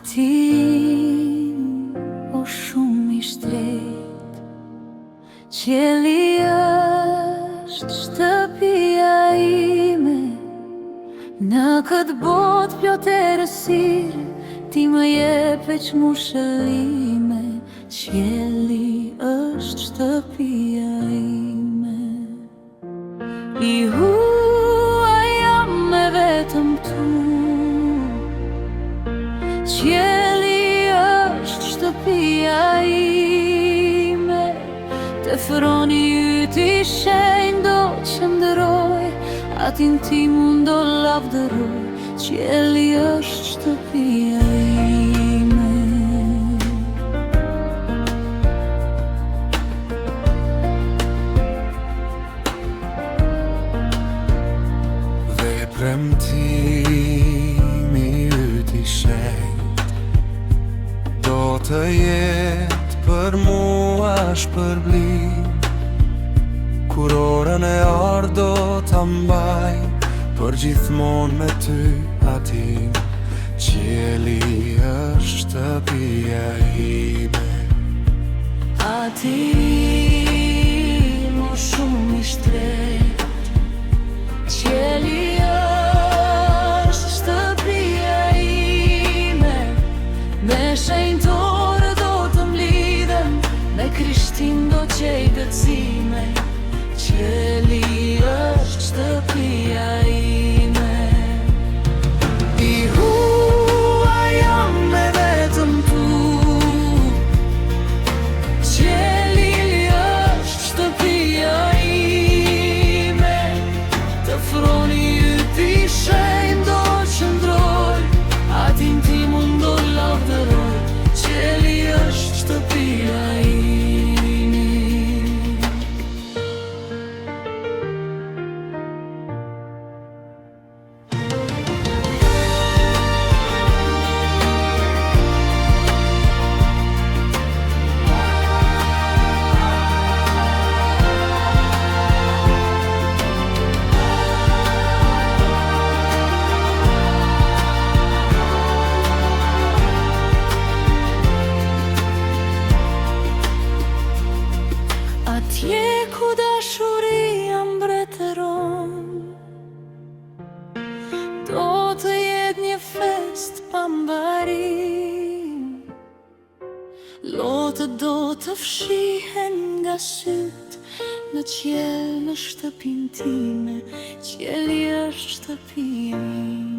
Atin o shumë I shtret, qielli është shtëpia ime. Në këtë botë plot errësire, ti më jep veç mushëllime. Qielli është shtëpia ime. I huaj jam me vetëm tu. Qielli është shtëpia ime. Te froni yt I shenjtë do qëndroj, atin ti mundo lavdëroj. Qielli është shtëpia ime. Vepremtimi yt I shenjtë do të jetë për mua shpërblim. Kur orën e ardh do ta mbaj për gjithmonë me ty atin. Qielli është shtëpia ime. Atin o shumë I shtret, qielli është shtëpia ime. Me shenjtore do të mlidhem, me Krishtin do qej gëzime. Qielli është shtëpia ime. I huaj jam me vetëm tu. Qielli është shtëpia ime. Te froni yt I shenjtë do qëndroj, atin ti mundo lavdëroj. Qielli është shtëpia ime. Atje ku dashuria mbretëron, do të jetë një fest pambarim. Lotët do të fshihen nga syt në qiell në shtëpinë time. Qielli është shtëpia ime.